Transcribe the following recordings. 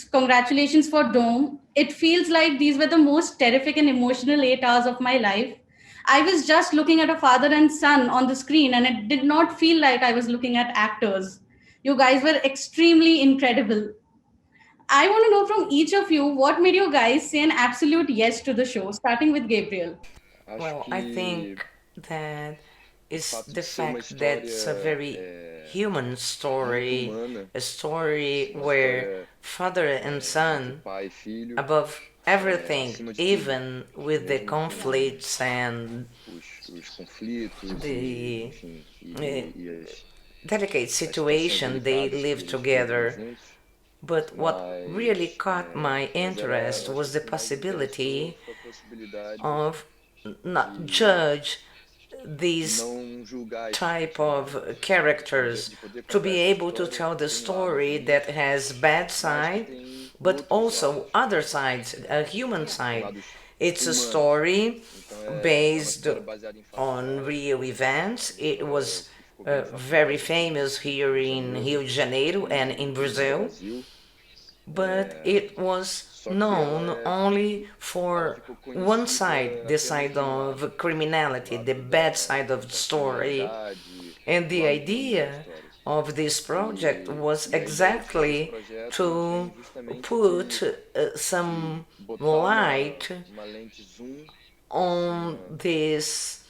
Congratulations for Dome. It feels like these were the most terrific and emotional 8 hours of my life. I was just looking at a father and son on the screen, and it did not feel like I was looking at actors. You guys were extremely incredible. I want to know from each of you what made you guys say an absolute yes to the show, starting with Gabriel. Well, I think that is the fact that it's a very human story, a story where father and son, above everything, even with the conflicts and the uh, delicate situation they live together. But what really caught my interest was the possibility of not judge these type of characters, to be able to tell the story that has bad side but also other sides, a human side. It's a story based on real events. It was very famous here in Rio de Janeiro and in Brazil, but it was known only for one side, the side of criminality, the bad side of the story. And the idea of this project was exactly to put some light on this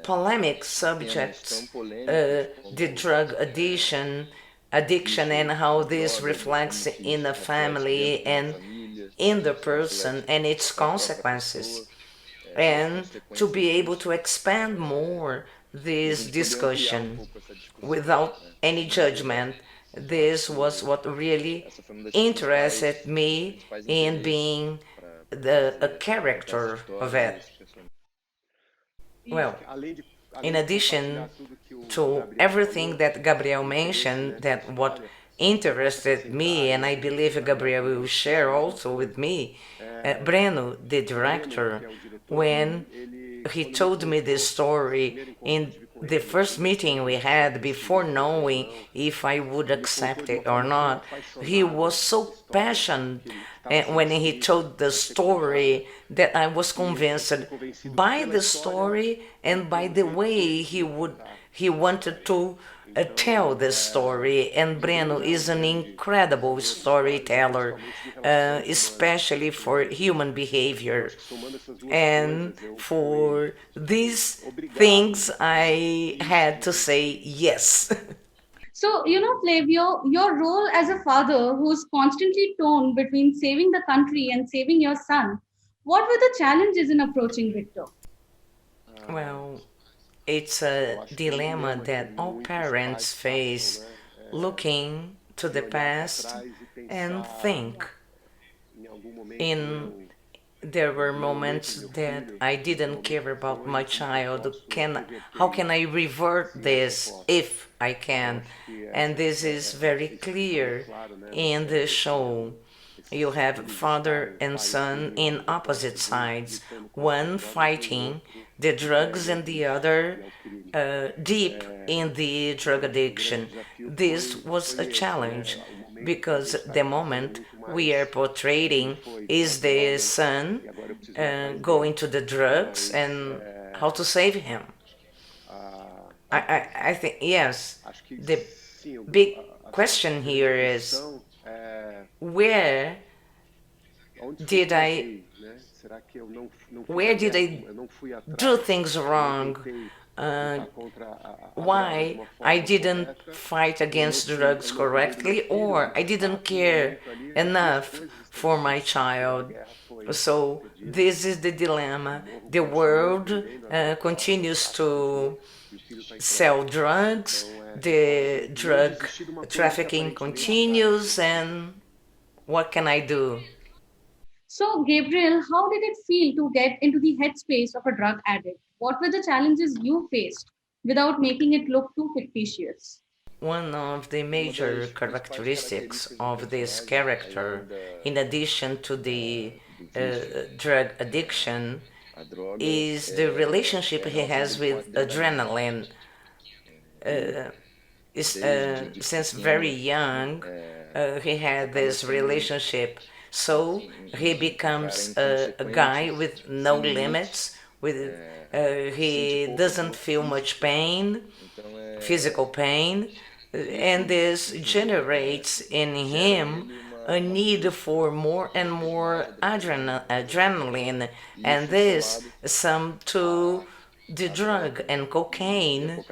polemic subjects, the drug addiction, and how this reflects in the family and in the person and its consequences, and to be able to expand more this discussion without any judgment. This was what really interested me in being a character of it. Well, in addition to everything that Gabriel mentioned, that what interested me, and I believe Gabriel will share also with me, Breno, the director, when he told me this story in the first meeting we had before knowing if I would accept it or not, he was so passionate when he told the story that I was convinced by the story and by the way he wanted to tell the story. And Breno is an incredible storyteller, especially for human behavior. And for these things, I had to say yes. So, Flavio, your role as a father who's constantly torn between saving the country and saving your son, what were the challenges in approaching Victor? Well, it's a dilemma that all parents face, looking to the past and think in there were moments that I didn't care about my child. How can I revert this if I can? And this is very clear in the show. You have father and son in opposite sides, one fighting the drugs and the other deep in the drug addiction. This was a challenge because the moment we are portraying is the son going to the drugs and how to save him. I think, yes, the big question here is where did I where did I do things wrong? Uh, why I didn't fight against drugs correctly, or I didn't care enough for my child. So this is the dilemma. The world continues to sell drugs, the drug trafficking continues, and what can I do? So, Gabriel, how did it feel to get into the headspace of a drug addict? What were the challenges you faced without making it look too fictitious? One of the major characteristics of this character, in addition to the drug addiction, is the relationship he has with adrenaline. Since very young, he had this relationship. So he becomes a guy with no limits. With he doesn't feel much pain, physical pain, and this generates in him a need for more and more adrenaline, and this sum to the drug. And cocaine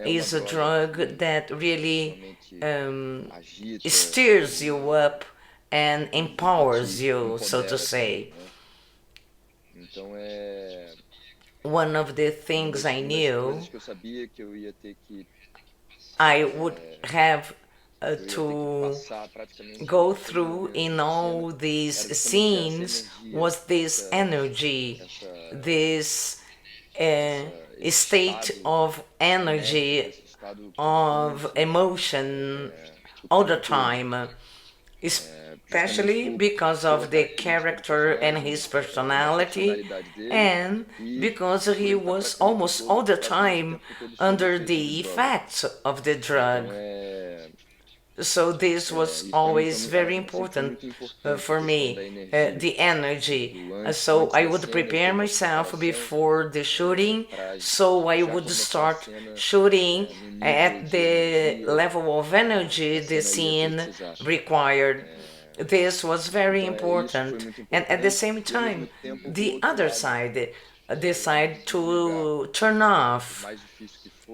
is a drug that really steers you up and empowers you, so to say. One of the things I knew I would have to go through in all these scenes was this energy, this state of energy, of emotion all the time, especially because of the character and his personality, and because he was almost all the time under the effects of the drug. So this was always very important for me, the energy. So I would prepare myself before the shooting, so I would start shooting at the level of energy the scene required. This was very important. And at the same time, the other side decided to turn off.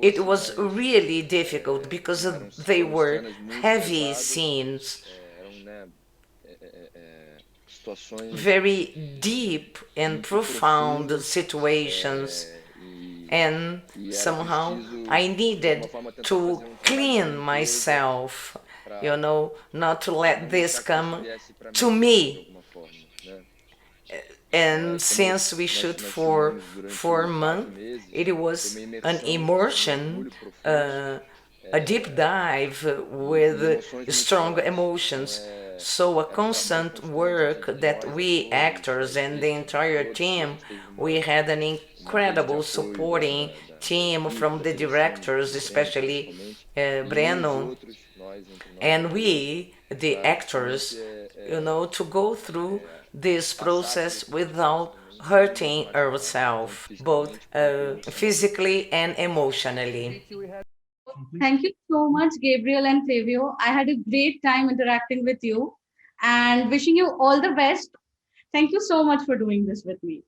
It was really difficult because they were heavy scenes, very deep and profound situations, and somehow I needed to clean myself, not to let this come to me. And since we shoot for 4 months, it was an immersion, a deep dive with strong emotions. So a constant work that we actors and the entire team, we had an incredible supporting team from the directors, especially Breno, and we, the actors, to go through this process without hurting ourselves, both physically and emotionally. Thank you so much, Gabriel and Flavio. I had a great time interacting with you and wishing you all the best. Thank you so much for doing this with me.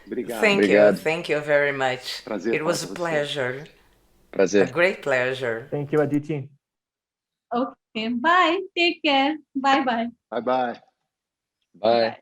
Thank you very much. It was a pleasure, a great pleasure. Thank you, Aditi. Okay, bye. Take care. Bye bye. Bye bye. Bye.